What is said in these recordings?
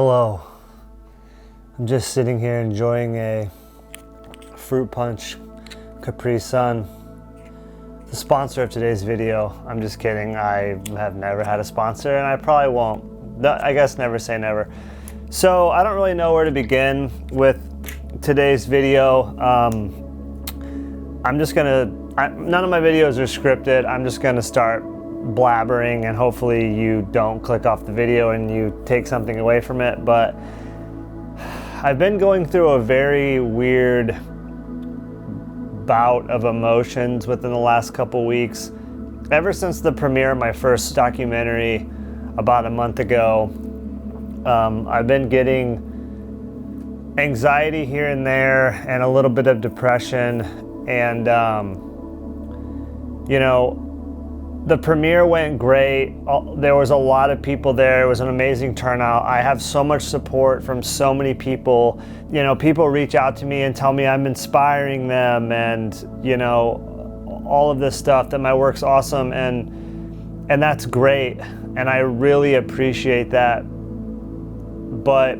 Hello. I'm just sitting here enjoying a fruit punch Capri Sun. The sponsor of today's video. I'm just kidding. I have never had a sponsor and I probably won't. I guess never say never. So I don't really know where to begin with today's video. I'm just gonna, none of my videos are scripted. I'm just gonna start blabbering and hopefully you don't click off the video and you take something away from it. But I've been going through a very weird bout of emotions within the last couple weeks. Ever since the premiere of my first documentary about a month ago, I've been getting anxiety here and there and a little bit of depression. And, you know, the premiere went great. There was a lot of people there. It was an amazing turnout. I have so much support from so many people. You know, people reach out to me and tell me I'm inspiring them and, you know, all of this stuff, that my work's awesome, and that's great. And I really appreciate that. But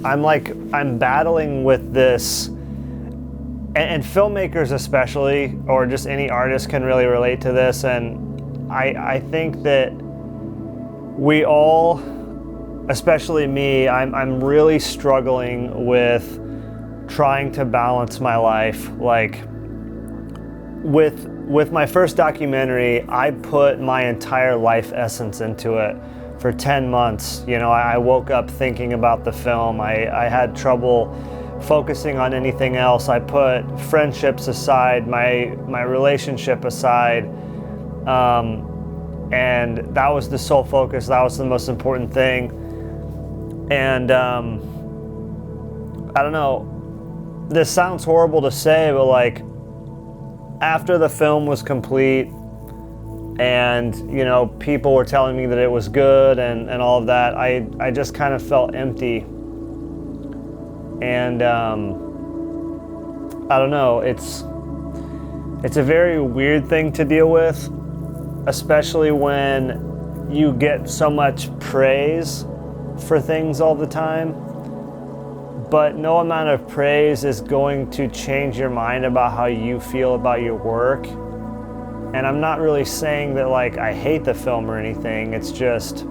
I'm battling with this, and filmmakers especially, or just any artist can really relate to this. And I think that we all, especially me, I'm really struggling with trying to balance my life. Like with my first documentary, I put my entire life essence into it for 10 months. You know, I woke up thinking about the film. I had trouble focusing on anything else. I put friendships aside, my relationship aside. And that was the sole focus. That was the most important thing. And I don't know, this sounds horrible to say, but like after the film was complete and, you know, people were telling me that it was good and all of that, I just kind of felt empty. And I don't know, it's a very weird thing to deal with, especially when you get so much praise for things all the time. But no amount of praise is going to change your mind about how you feel about your work. And I'm not really saying that like I hate the film or anything. It's just,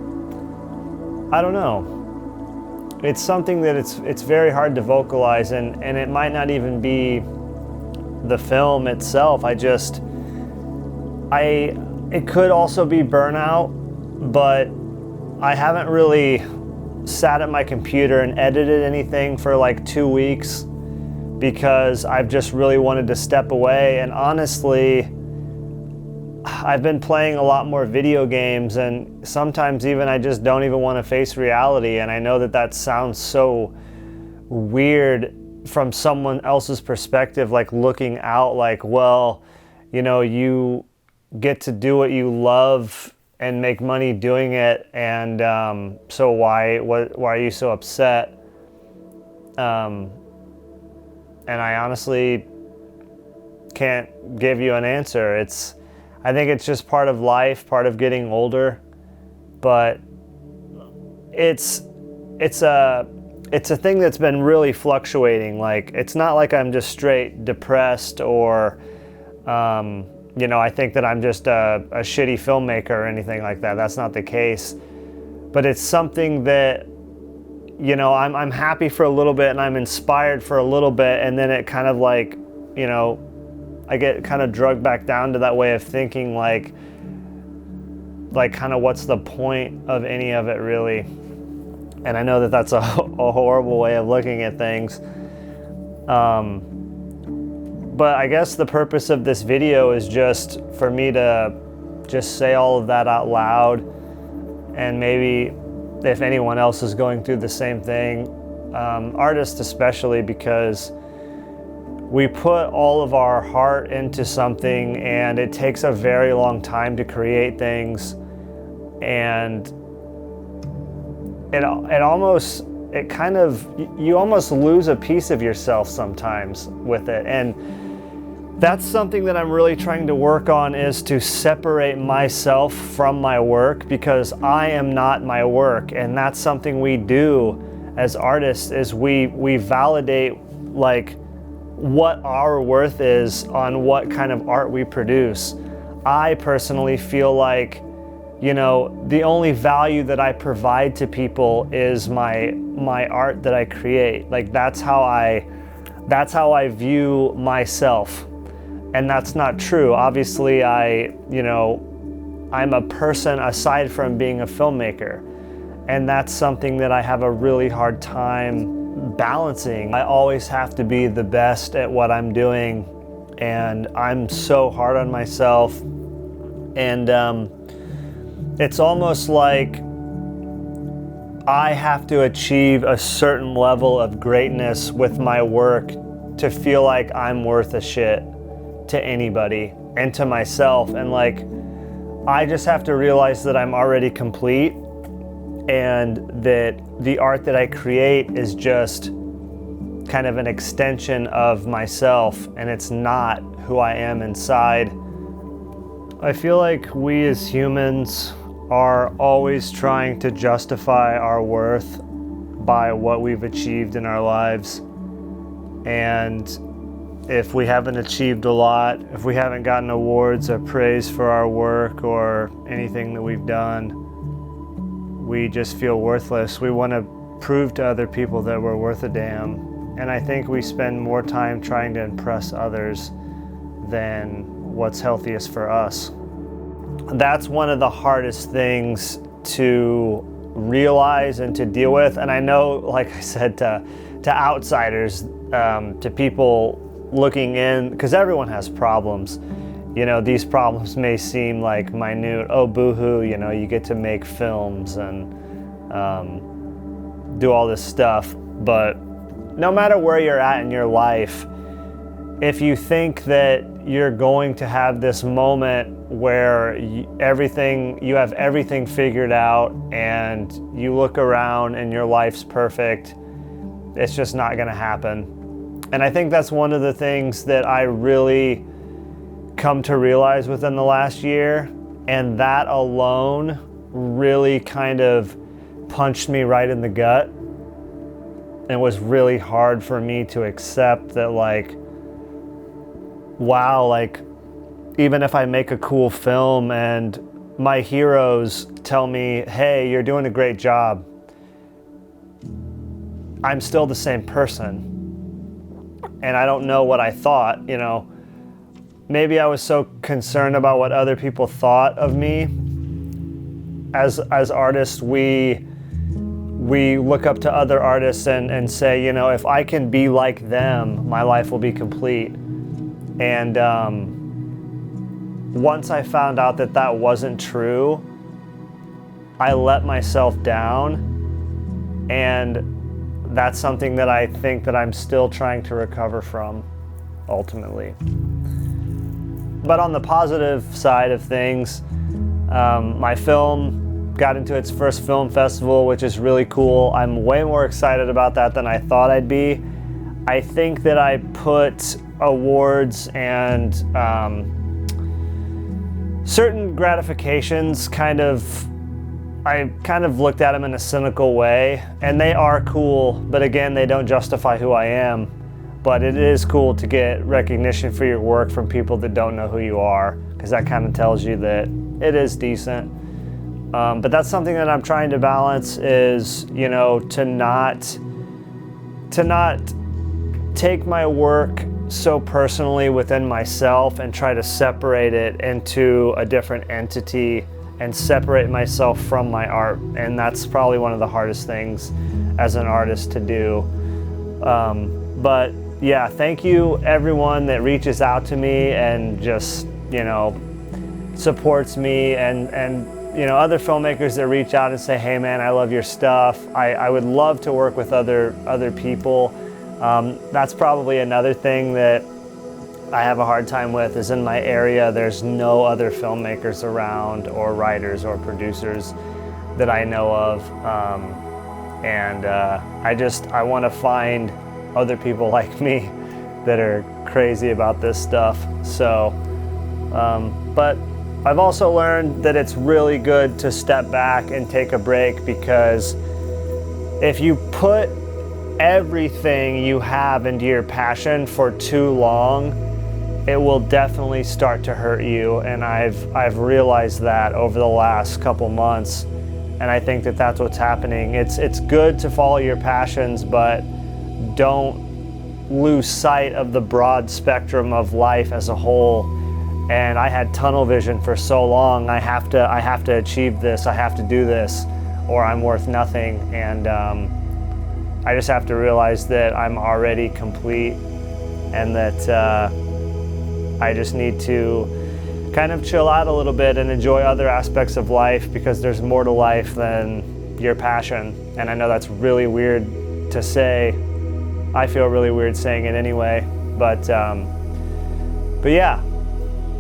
I don't know. It's something that it's very hard to vocalize, and it might not even be the film itself. It could also be Burnout, but I haven't really sat at my computer and edited anything for like 2 weeks because I've just really wanted to step away. And honestly, I've been playing a lot more video games, and sometimes even I just don't even want to face reality. And I know that sounds so weird from someone else's perspective, like looking out, like, well, you know, you get to do what you love and make money doing it, and so why are you so upset? And I honestly can't give you an answer. I think it's just part of life, part of getting older, but it's a thing that's been really fluctuating. Like, it's not like I'm just straight depressed or you know, I think that I'm just a shitty filmmaker or anything like that. That's not the case. But it's something that, you know, I'm happy for a little bit and I'm inspired for a little bit, and then it kind of like, you know, I get kind of drugged back down to that way of thinking, like kind of what's the point of any of it really? And I know that that's a horrible way of looking at things. But I guess the purpose of this video is just for me to just say all of that out loud, and maybe if anyone else is going through the same thing, artists especially, because we put all of our heart into something and it takes a very long time to create things, and you almost lose a piece of yourself sometimes with it. And that's something that I'm really trying to work on, is to separate myself from my work, because I am not my work, and that's something we do as artists is we validate like what our worth is on what kind of art we produce. I personally feel like, you know, the only value that I provide to people is my art that I create. Like that's how I view myself. And that's not true. Obviously, I'm a person aside from being a filmmaker. And that's something that I have a really hard time balancing. I always have to be the best at what I'm doing. And I'm so hard on myself. And it's almost like I have to achieve a certain level of greatness with my work to feel like I'm worth a shit to anybody and to myself. And like, I just have to realize that I'm already complete and that the art that I create is just kind of an extension of myself and it's not who I am inside. I feel like we as humans are always trying to justify our worth by what we've achieved in our lives. And if we haven't achieved a lot, if we haven't gotten awards or praise for our work or anything that we've done, we just feel worthless. We want to prove to other people that we're worth a damn. And I think we spend more time trying to impress others than what's healthiest for us. That's one of the hardest things to realize and to deal with. And I know, like I said, to outsiders, to people looking in, because everyone has problems. You know, these problems may seem like minute. Oh, boo-hoo, you know, you get to make films and do all this stuff. But no matter where you're at in your life, if you think that you're going to have this moment where you have everything figured out and you look around and your life's perfect, it's just not going to happen. And I think that's one of the things that I really come to realize within the last year, and that alone really kind of punched me right in the gut and was really hard for me to accept that, like, wow, like, even if I make a cool film and my heroes tell me, hey, you're doing a great job, I'm still the same person. And I don't know what I thought, you know. Maybe I was so concerned about what other people thought of me. As artists, we look up to other artists and say, you know, if I can be like them, my life will be complete. And once I found out that that wasn't true, I let myself down, and that's something that I think that I'm still trying to recover from, ultimately. But on the positive side of things, my film got into its first film festival, which is really cool. I'm way more excited about that than I thought I'd be. I think that I put awards and certain gratifications I kind of looked at them in a cynical way, and they are cool, but again, they don't justify who I am. But it is cool to get recognition for your work from people that don't know who you are, because that kind of tells you that it is decent. But that's something that I'm trying to balance is, you know, to not take my work so personally within myself and try to separate it into a different entity and separate myself from my art. And that's probably one of the hardest things as an artist to do. But yeah, thank you everyone that reaches out to me and just, you know, supports me, and you know, other filmmakers that reach out and say, hey man, I love your stuff. I would love to work with other people. That's probably another thing that I have a hard time with, is in my area there's no other filmmakers around, or writers or producers that I know of. I want to find other people like me that are crazy about this stuff. So, but I've also learned that it's really good to step back and take a break, because if you put everything you have into your passion for too long, it will definitely start to hurt you. And I've realized that over the last couple months, and I think that that's what's happening. It's good to follow your passions, but don't lose sight of the broad spectrum of life as a whole. And I had tunnel vision for so long. I have to achieve this, I have to do this, or I'm worth nothing. And I just have to realize that I'm already complete, and that I just need to kind of chill out a little bit and enjoy other aspects of life, because there's more to life than your passion. And I know that's really weird to say. I feel really weird saying it anyway, but yeah.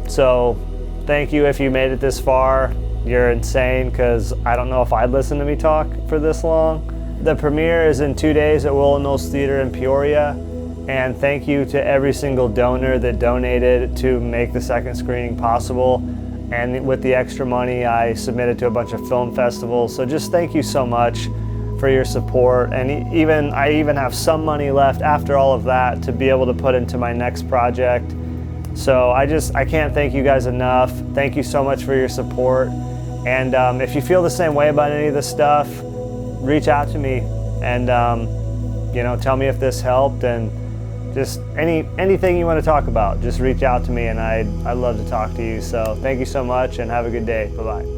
So thank you if you made it this far. You're insane, because I don't know if I'd listen to me talk for this long. The premiere is in 2 days at Willow Knolls Theater in Peoria, and thank you to every single donor that donated to make the second screening possible. And with the extra money, I submitted to a bunch of film festivals. So just thank you so much for your support. And I even have some money left after all of that to be able to put into my next project. So I can't thank you guys enough. Thank you so much for your support. And if you feel the same way about any of this stuff, reach out to me and tell me if this helped, and just anything you want to talk about, just reach out to me, and I'd love to talk to you. So thank you so much, and have a good day. Bye-bye.